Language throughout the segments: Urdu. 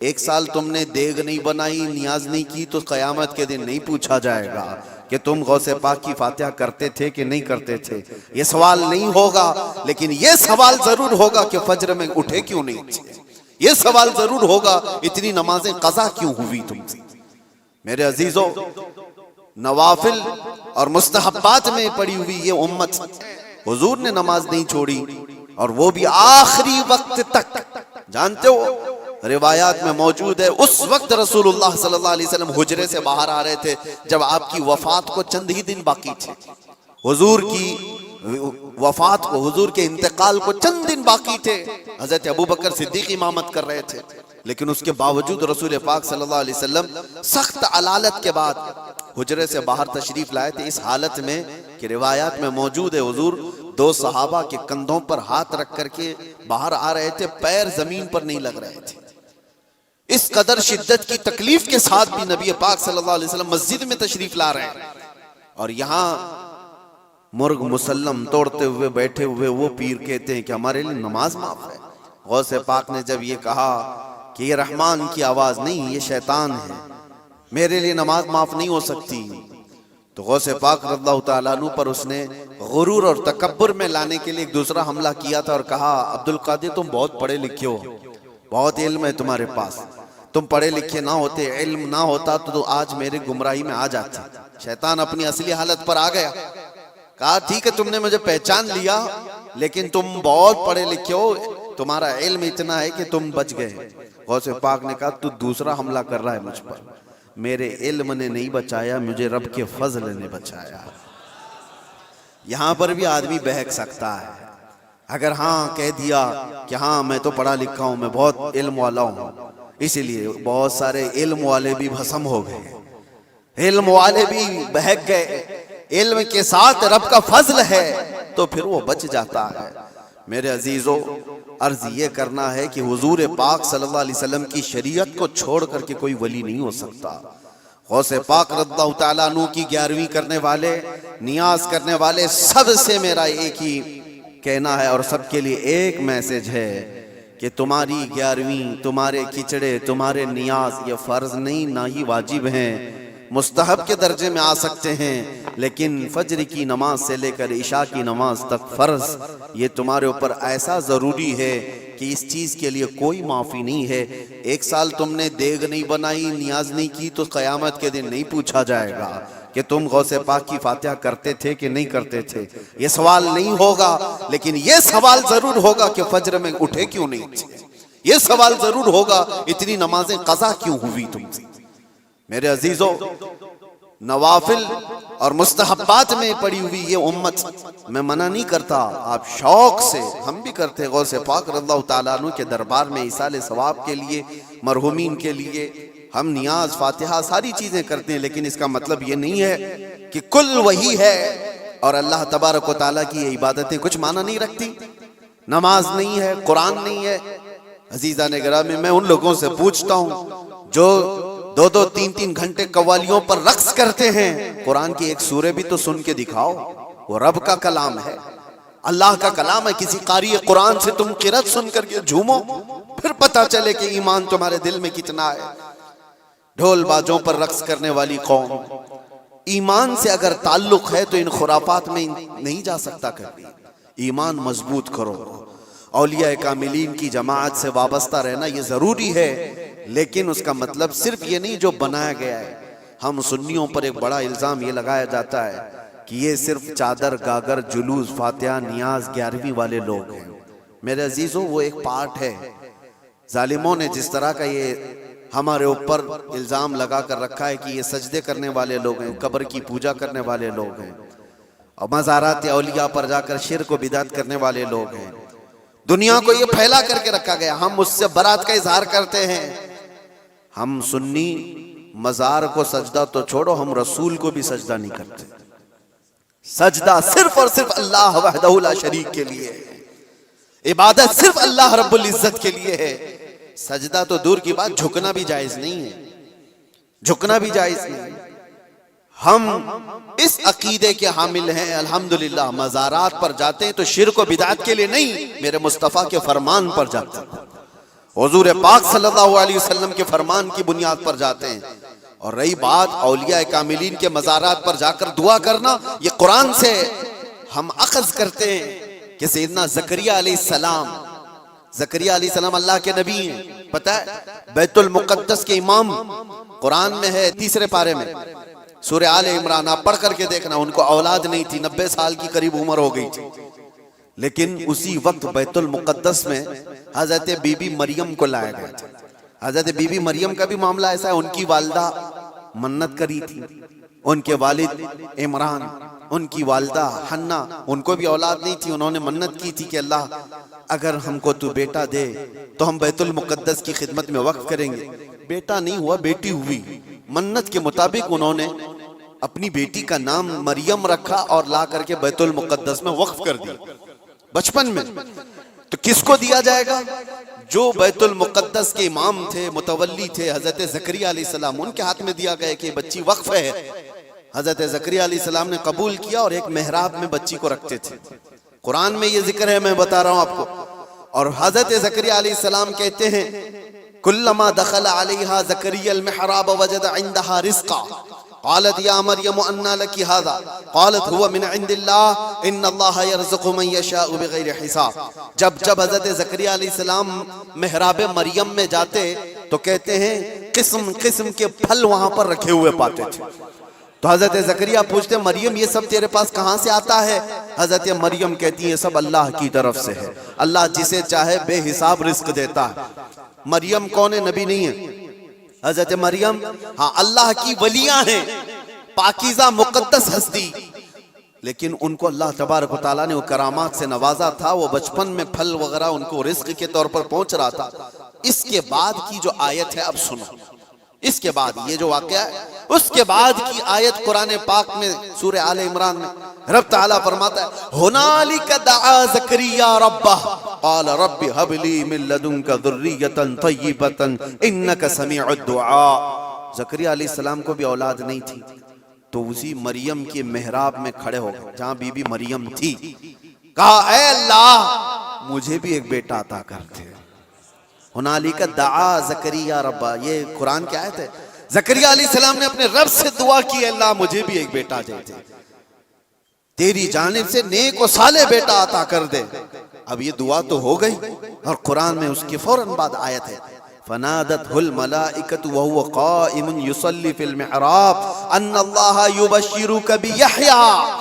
ایک سال تم نے دیگ نہیں بنائی، نیاز نہیں کی، تو قیامت کے دن نہیں پوچھا جائے گا کہ تم غوث پاک کی فاتحہ کرتے تھے کہ نہیں کرتے تھے۔ یہ سوال نہیں ہوگا، لیکن یہ سوال ضرور ہوگا کہ فجر میں اٹھے کیوں نہیں تھے۔ یہ سوال ضرور ہوگا اتنی نمازیں قضا کیوں ہوئی تم سے۔ میرے عزیزو، نوافل اور مستحبات میں پڑی ہوئی یہ امت، حضور نے نماز نہیں چھوڑی، اور وہ بھی آخری وقت تک۔ جانتے ہو روایات میں موجود ہے، اس وقت رسول اللہ صلی اللہ علیہ وسلم حجرے سے باہر آ رہے تھے جب آپ کی وفات کو چند ہی دن باقی تھے۔ حضور کی وفات کو، حضور کے انتقال کو چند دن باقی تھے۔ حضرت ابوبکر صدیق امامت کر رہے تھے، لیکن اس کے باوجود رسول پاک صلی اللہ علیہ وسلم سخت علالت کے بعد حجرے سے باہر تشریف لائے تھے، اس حالت میں کہ روایات میں موجود ہے حضور دو صحابہ کے کندھوں پر ہاتھ رکھ کر کے باہر آ رہے تھے، پیر زمین پر نہیں لگ رہے تھے۔ اس قدر شدت کی تکلیف کے ساتھ بھی نبی پاک صلی اللہ علیہ وسلم مسجد میں تشریف لا رہے ہیں، اور یہاں مرغ مسلم توڑتے ہوئے بیٹھے ہوئے وہ پیر کہتے ہیں کہ ہمارے لیے نماز معاف ہے۔ غوث پاک نے جب یہ کہا کہ یہ رحمان کی آواز نہیں، یہ شیطان ہے، میرے لیے نماز معاف نہیں ہو سکتی، تو غوث پاک رضی اللہ تعالیٰ عنہ پر اس نے غرور اور تکبر میں لانے کے لیے ایک دوسرا حملہ کیا تھا اور کہا عبدالقادر تم بہت پڑھے لکھے ہو، بہت علم ہے تمہارے پاس، تم پڑھے لکھے نہ ہوتے، علم نہ ہوتا تو آج میرے گمراہی میں آ جاتے۔ شیطان اپنی اصلی حالت پر آ گیا، کہا ٹھیک ہے تم نے مجھے پہچان لیا، لیکن تم بہت پڑھے لکھے ہو، تمہارا علم اتنا ہے کہ تم بچ گئے۔ غوث پاک نے کہا تو دوسرا حملہ کر رہا ہے مجھ پر، میرے علم نے نہیں بچایا، مجھے رب کے فضل نے بچایا۔ یہاں پر بھی آدمی بہک سکتا ہے، اگر ہاں کہہ دیا کہ ہاں میں تو پڑھا لکھا ہوں، میں بہت علم والا ہوں، اسی لیے بہت سارے علم والے بھی بھسم ہو گئے، علم والے بھی بہک گئے۔ علم کے ساتھ رب کا فضل ہے تو پھر وہ بچ جاتا ہے۔ میرے عزیزو، عرض یہ کرنا ہے کہ حضور پاک صلی اللہ علیہ وسلم کی شریعت کو چھوڑ کر کے کوئی ولی نہیں ہو سکتا۔ غوث پاک رضی اللہ تعالیٰ عنہ کی 11ویں کرنے والے، نیاز کرنے والے، سب سے میرا ایک ہی کہنا ہے اور سب کے لیے ایک میسج ہے کہ تمہاری 11ویں، تمہارے کچڑے، تمہارے نیاز یہ فرض نہیں، نہ ہی واجب ہیں، مستحب کے درجے میں آ سکتے ہیں، لیکن فجر کی نماز سے لے کر عشاء کی نماز تک فرض یہ تمہارے اوپر ایسا ضروری ہے کہ اس چیز کے لیے کوئی معافی نہیں ہے۔ ایک سال تم نے دیگ نہیں بنائی، نیاز نہیں کی، تو قیامت کے دن نہیں پوچھا جائے گا کہ تم غوث پاک کی فاتحہ کرتے تھے کہ نہیں کرتے تھے۔ یہ سوال نہیں ہوگا، لیکن یہ سوال ضرور ہوگا کہ فجر میں اٹھے کیوں نہیں تھے۔ یہ سوال ضرور ہوگا اتنی نمازیں قضا کیوں ہوئی تم سے۔ میرے عزیزو، نوافل اور مستحبات میں پڑی ہوئی یہ امت، میں منع نہیں کرتا، آپ شوق سے، ہم بھی کرتے، غوث پاک رضی اللہ تعالیٰ عنہ کے دربار میں ایصال ثواب کے لیے، مرحومین کے لیے ہم نیاز، فاتحہ، ساری چیزیں کرتے ہیں، لیکن اس کا مطلب یہ نہیں ہے کہ کل وہی ہے اور اللہ تبارک و تعالیٰ کی یہ عبادتیں کچھ معنی نہیں رکھتی۔ نماز نہیں ہے، قرآن نہیں ہے۔ عزیزان گرامی، میں ان لوگوں سے پوچھتا ہوں جو 2-3 گھنٹے قوالیوں پر رقص کرتے ہیں، قرآن کی ایک سورہ بھی تو سن کے دکھاؤ، وہ رب کا کلام ہے، اللہ کا کلام ہے۔ کسی قاری قرآن سے تم قرأت سن کر کے جھومو، پھر پتہ چلے کہ ایمان تمہارے دل میں کتنا ہے۔ ڈھول باجوں پر رقص کرنے والی قوم، ایمان سے اگر تعلق ہے تو ان خرافات میں نہیں جا سکتا کبھی۔ ایمان مضبوط کرو، اولیاء کاملین کی جماعت سے وابستہ رہنا یہ ضروری ہے، لیکن اس کا مطلب صرف یہ نہیں جو بنایا گیا ہے۔ ہم سنیوں پر ایک بڑا الزام یہ لگایا جاتا ہے کہ یہ صرف چادر، گاگر، جلوس، فاتحہ، نیاز 11ویں والے لوگ ہیں۔ میرے عزیزو، وہ ایک پارٹ ہے۔ ظالموں نے جس طرح کا یہ ہمارے اوپر الزام لگا کر رکھا ہے کہ یہ سجدے کرنے والے لوگ ہیں، قبر کی پوجا کرنے والے لوگ ہیں، اور مزارات اولیاء پر جا کر شرک و بدعت کرنے والے لوگ ہیں، دنیا کو یہ پھیلا کر کے رکھا گیا۔ ہم اس سے برات کا اظہار کرتے ہیں۔ ہم سنی مزار کو سجدہ تو چھوڑو، ہم رسول کو بھی سجدہ نہیں کرتے۔ سجدہ صرف اور صرف اللہ وحدہ لا شریک کے لیے ہے، عبادت صرف اللہ رب العزت کے لیے ہے۔ سجدہ تو دور کی بات، جھکنا بھی جائز نہیں ہے، جھکنا بھی جائز نہیں۔ ہم اس عقیدے کے حامل ہیں، الحمدللہ مزارات پر جاتے ہیں تو شرک و بدعت کے لیے نہیں، میرے مصطفیٰ کے فرمان پر جاتے ہیں۔ حضور پاک صلی اللہ علیہ وسلم کے فرمان کی بنیاد پر جاتے ہیں. اور رہی بات اولیاء کاملین کے مزارات پر جا کر دعا کرنا، یہ قرآن سے ہم اخذ کرتے ہیں کہ سیدنا زکریا علیہ السلام اللہ کے نبی ہیں. پتہ ہے بیت المقدس کے امام قرآن میں ہے 3 پارے میں سورہ آل عمران، آپ پڑھ کر کے دیکھنا. ان کو اولاد نہیں تھی، 90 سال کی قریب عمر ہو گئی تھی، لیکن اسی وقت بیت المقدس میں حضرت بی بی مریم کو لایا گیا تھا. حضرت بی بی مریم کا بھی معاملہ ایسا ہے، ان کی والدہ منت کری تھی، ان کے والد عمران، ان کی والدہ حنا، ان کو بھی اولاد نہیں تھی. انہوں نے منت کی تھی کہ اللہ اگر ہم کو تو بیٹا دے تو ہم بیت المقدس کی خدمت میں وقف کریں گے. بیٹا نہیں ہوا، بیٹی ہوئی. منت کے مطابق انہوں نے اپنی بیٹی کا نام مریم رکھا اور لا کر کے بیت المقدس میں وقف کر دیا بچپن میں. تو کس کو دیا جائے گا؟ جو بیت المقدس کے امام تھے، متولی تھے، حضرت زکریا علیہ السلام، ان کے ہاتھ میں دیا گیا کہ بچی وقف ہے. حضرت زکریا علیہ السلام نے قبول کیا اور ایک محراب میں بچی کو رکھتے تھے. قرآن میں یہ ذکر ہے، میں بتا رہا ہوں آپ کو. اور حضرت زکریا علیہ السلام کہتے ہیں کلما دخل علیہا زکریا المحراب وجد عندها رزقا قالت یا مریم انا لکی هذا قالت هو من عند اللہ ان اللہ یرزق من یشاء بغیر حساب. جب حضرت زکریا علیہ السلام محراب مریم میں جاتے تو کہتے ہیں قسم قسم کے پھل وہاں پر رکھے ہوئے پاتے تھے. تو حضرت زکریا پوچھتے مریم یہ سب تیرے پاس کہاں سے آتا ہے؟ حضرت مریم کہتی ہے سب اللہ کی طرف سے ہے، اللہ جسے چاہے بے حساب رزق دیتا ہے. مریم کون ہے؟ نبی نہیں ہے. حضرت مریم ہاں اللہ کی ولیاں ہیں، پاکیزہ مقدس ہستی، لیکن ان کو اللہ تبارک و تعالیٰ نے وہ کرامات سے نوازا تھا. وہ بچپن میں پھل وغیرہ ان کو رزق کے طور پر پہنچ رہا تھا. اس کے بعد کی جو آیت ہے اب سنو، اس کے بعد یہ جو واقعہ ہے اس کے بعد کی آیت قرآن پاک میں سورہ آل عمران میں رب تعالیٰ فرماتا ہے ہنالک دعا زکریا ربہ قال رب ہب لی من لدنک ذریۃ طیبۃ انک سمیع الدعاء. زکریا علیہ السلام کو بھی اولاد نہیں تھی تو اسی مریم کے محراب میں کھڑے ہو گئے جہاں بی بی مریم تھی، کہا اے اللہ مجھے بھی ایک بیٹا عطا کر دے. ہنالک دعا زکریا ربہ، یہ قرآن کی آیت ہے. زکریا علیہ السلام نے اپنے رب سے دعا کی اللہ مجھے بھی ایک بیٹا دے دے، تیری جانب سے نیک و صالح بیٹا عطا کر دے. اب یہ دعا تو ہو گئی اور قرآن میں اس کے فوراً بعد آیت ہے فنادته الملائکة وهو قائم يصلي في المحراب ان اللہ یبشرک بیحییٰ.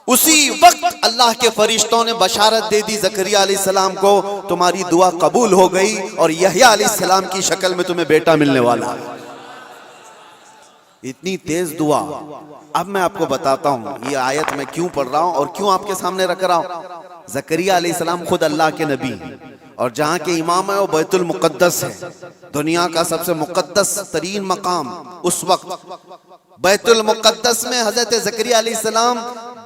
اسی وقت اللہ کے فرشتوں نے بشارت دے دی زکریا علیہ السلام کو تمہاری دعا قبول ہو گئی اور یحییٰ علیہ السلام کی شکل میں تمہیں بیٹا ملنے والا ہے. اتنی تیز دعا. اب میں آپ کو بتاتا ہوں یہ آیت میں کیوں پڑھ رہا ہوں اور کیوں آپ کے سامنے رکھ رہا ہوں. زکریا علیہ السلام خود اللہ کے نبی ہیں اور جہاں کے امام ہے وہ بیت المقدس ہے، دنیا کا سب سے مقدس ترین مقام. اس وقت بیت المقدس میں حضرت زکریا علیہ السلام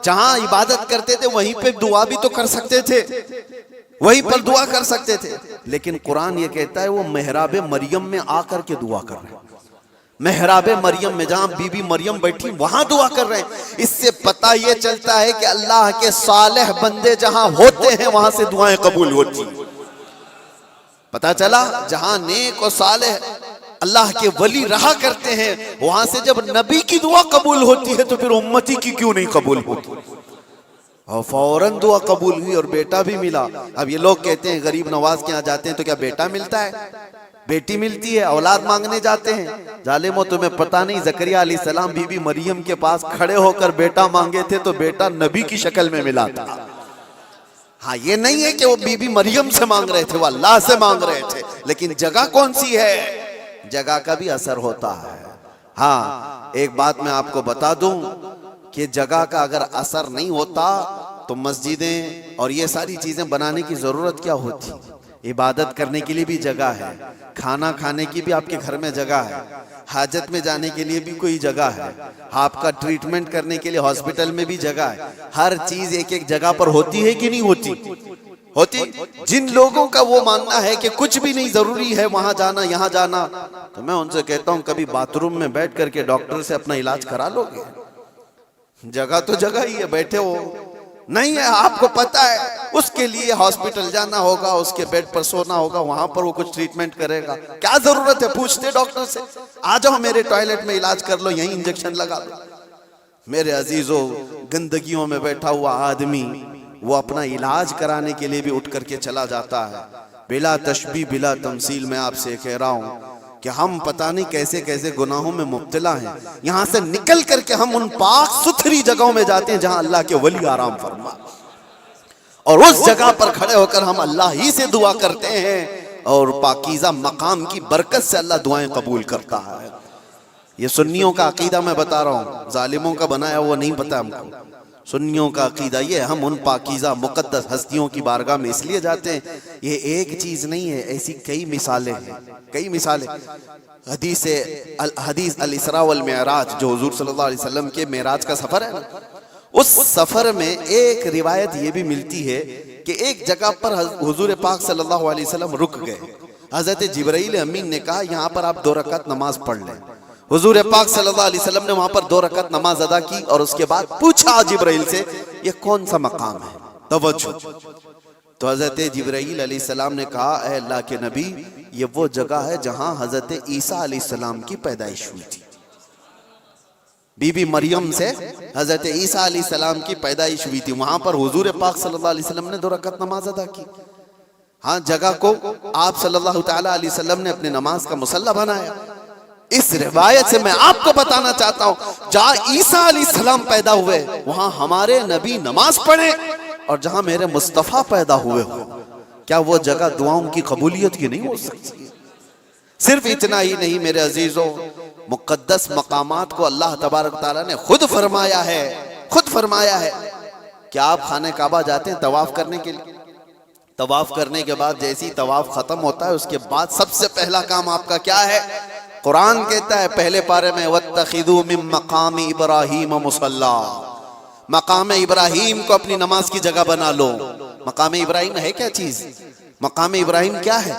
جہاں عبادت کرتے تھے وہیں پہ دعا بھی تو کر سکتے تھے، وہیں پر دعا کر سکتے تھے، لیکن قرآن یہ کہتا ہے وہ محراب مریم میں آ کر کے دعا کر رہے ہیں. محراب مریم میں جہاں بی بی مریم بیٹھی وہاں دعا کر رہے ہیں. اس سے پتہ یہ چلتا ہے کہ اللہ کے صالح بندے جہاں ہوتے ہیں وہاں سے دعائیں قبول ہوتی ہیں. پتہ چلا جہاں نیک و صالح اللہ کے ولی رہا کرتے ہیں وہاں سے جب نبی کی دعا قبول ہوتی ہے تو پھر امتی کی کیوں نہیں قبول ہوتی. اور فوراً دعا قبول ہوئی اور بیٹا بھی ملا. اب یہ لوگ کہتے ہیں غریب نواز کے یہاں جاتے ہیں تو کیا بیٹا ملتا ہے؟ بیٹی ملتی ہے، اولاد مانگنے جاتے ہیں. ظالمو تمہیں پتہ نہیں زکریا علیہ السلام بی بی مریم کے پاس کھڑے ہو کر بیٹا مانگے تھے تو بیٹا نبی کی شکل میں ملا تھا. ہاں یہ نہیں ہے کہ وہ بی بی مریم سے مانگ رہے تھے، وہ اللہ سے مانگ رہے تھے، لیکن جگہ کون سی ہے؟ جگہ کا بھی اثر ہوتا ہے. ہاں ایک بات میں آپ کو بتا دوں کہ جگہ کا اگر اثر نہیں ہوتا تو مسجدیں اور یہ ساری چیزیں بنانے کی ضرورت کیا ہوتی. عبادت کرنے کے لیے بھی جگہ ہے، کھانا کھانے کی بھی آپ کے گھر میں جگہ ہے، حاجت میں جانے کے لیے بھی کوئی جگہ ہے، آپ کا ٹریٹمنٹ کرنے کے لیے ہاسپٹل میں بھی جگہ ہے. ہر چیز ایک ایک جگہ پر ہوتی ہے کہ نہیں ہوتی؟ ہوتی. جن لوگوں کا وہ ماننا ہے کہ کچھ بھی نہیں ضروری ہے وہاں جانا یہاں جانا، تو میں ان سے کہتا ہوں کبھی باتھ روم میں بیٹھ کر کے ڈاکٹر سے اپنا علاج کرا لو گے. جگہ تو جگہ ہی ہے، بیٹھے ہو نہیں ہے, آپ کو پتا ہے اس کے لیے ہاسپٹل جانا ہوگا, اس کے بیڈ پر سونا ہوگا, وہاں پر وہ کچھ ٹریٹمنٹ کرے گا. کیا ضرورت ہے پوچھتے ڈاکٹر سے, آ جاؤ میرے ٹوائلٹ میں علاج کر لو, یہیں انجیکشن لگا لو. میرے عزیزو, گندگیوں میں بیٹھا ہوا آدمی وہ اپنا علاج کرانے کے لیے بھی اٹھ کر کے چلا جاتا ہے. بلا تشبیہ بلا تمثیل میں آپ سے کہہ رہا ہوں کہ ہم پتہ نہیں کیسے کیسے گناہوں میں مبتلا ہیں. یہاں سے نکل کر کے ہم ان پاک ستھری جگہوں میں جاتے ہیں جہاں اللہ کے ولی آرام فرما, اور اس جگہ پر کھڑے ہو کر ہم اللہ ہی سے دعا کرتے ہیں, اور پاکیزہ مقام کی برکت سے اللہ دعائیں قبول کرتا ہے. یہ سنیوں کا عقیدہ میں بتا رہا ہوں, ظالموں کا بنایا وہ نہیں پتا ہم کو. سنیوں کا عقیدہ یہ, ہم ان پاکیزہ مقدس ہستیوں کی بارگاہ میں اس لیے جاتے ہیں. یہ ایک چیز نہیں ہے, ایسی کئی مثالیں ہیں, کئی مثالیں. حدیث الاسراء والمعراج جو حضور صلی اللہ علیہ وسلم کے معراج کا سفر ہے نا, اس سفر میں ایک روایت یہ بھی ملتی ہے کہ ایک جگہ پر حضور پاک صلی اللہ علیہ وسلم رک گئے. حضرت جبرائیل امین نے کہا یہاں پر آپ 2 رکعت نماز پڑھ لیں. حضور پاک صلی اللہ علیہ وسلم نے وہاں پر 2 رکعت نماز ادا کی, اور اس کے بعد پوچھا جبرائیل سے یہ کون سا مقام ہے, توجہ. تو حضرت جبرائیل علیہ السلام نے کہا اے اللہ کے نبی, یہ وہ جگہ ہے جہاں حضرت عیسیٰ علیہ السلام کی پیدائش ہوئی تھی. بی بی مریم سے حضرت عیسیٰ علیہ السلام کی پیدائش ہوئی تھی, وہاں پر حضور پاک صلی اللہ علیہ وسلم نے 2 رکعت نماز ادا کی. ہاں, جگہ کو آپ صلی اللہ تعالی علیہ وسلم نے اپنے نماز کا مصلی بنایا. اس روایت سے میں آپ کو بتانا چاہتا ہوں جہاں عیسیٰ علیہ السلام پیدا ہوئے وہاں ہمارے نبی نماز پڑھیں, اور جہاں میرے مصطفیٰ پیدا ہوئے ہو, کیا وہ جگہ دعاؤں کی قبولیت کی نہیں ہو سکتی؟ صرف اتنا ہی نہیں میرے عزیزوں, مقدس مقامات کو اللہ تبارک تعالیٰ نے خود فرمایا ہے کہ آپ خانہ کعبہ جاتے ہیں طواف کرنے کے لیے. طواف کرنے کے بعد جیسی طواف ختم ہوتا ہے اس کے بعد سب سے پہلا کام آپ کا کیا ہے؟ قرآن کہتا ہے پہلے پارے میں وَاتَّخِذُوا مِن مَقَامِ إِبْرَاهِيمَ مُصَلَّى, مقام ابراہیم کو اپنی نماز کی جگہ بنا لو. مقام ابراہیم ہے کیا چیز؟ مقام ابراہیم کیا ہے؟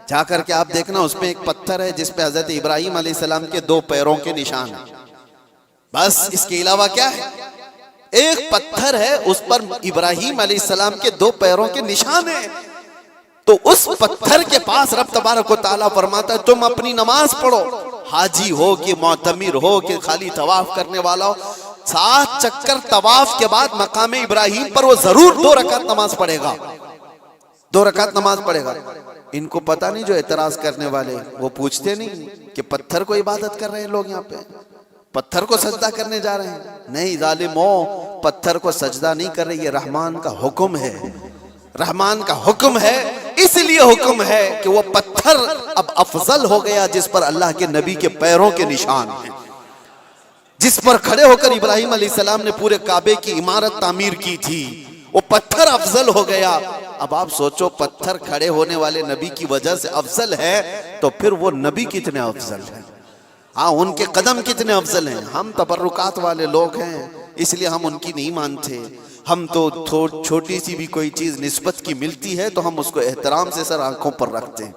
جا کر کے آپ دیکھنا, اس میں ایک پتھر ہے جس پہ حضرت ابراہیم علیہ السلام کے 2 پیروں کے نشان ہیں. بس اس کے علاوہ کیا ہے؟ ایک پتھر ہے, اس پر ابراہیم علیہ السلام کے 2 پیروں کے نشان ہیں. تو اس پتھر کے پاس رب تبارک و تعالیٰ فرماتا ہے تم اپنی نماز پڑھو. حاجی ہو کہ معتمر ہو کہ خالی طواف کرنے والا ہو, 7 چکر طواف کے بعد مقام ابراہیم پر وہ ضرور 2 رکعت نماز پڑھے گا. 2 رکعت نماز پڑھے گا. ان کو پتہ نہیں جو اعتراض کرنے والے وہ پوچھتے نہیں کہ پتھر کو عبادت کر رہے ہیں لوگ, یہاں پہ پتھر کو سجدہ کرنے جا رہے ہیں. نہیں ظالموں, پتھر کو سجدہ نہیں کر رہے, یہ رحمان کا حکم ہے. رحمان کا حکم ہے, اس لیے حکم ہے کہ وہ پتھر اب افضل ہو گیا جس پر اللہ کے نبی کے پیروں کے نشان ہیں, جس پر کھڑے ہو کر ابراہیم علیہ السلام نے پورے کعبے کی عمارت تعمیر کی تھی. وہ پتھر افضل ہو گیا. اب آپ سوچو, پتھر کھڑے ہونے والے نبی کی وجہ سے افضل ہے, تو پھر وہ نبی کتنے افضل ہیں, ہاں ان کے قدم کتنے افضل ہیں. ہم تبرکات والے لوگ ہیں, اس لیے ہم ان کی نہیں مانتے. ہم تو چھوٹی سی بھی کوئی چیز نسبت کی ملتی ہے تو ہم اس کو احترام سے سر آنکھوں پر رکھتے ہیں.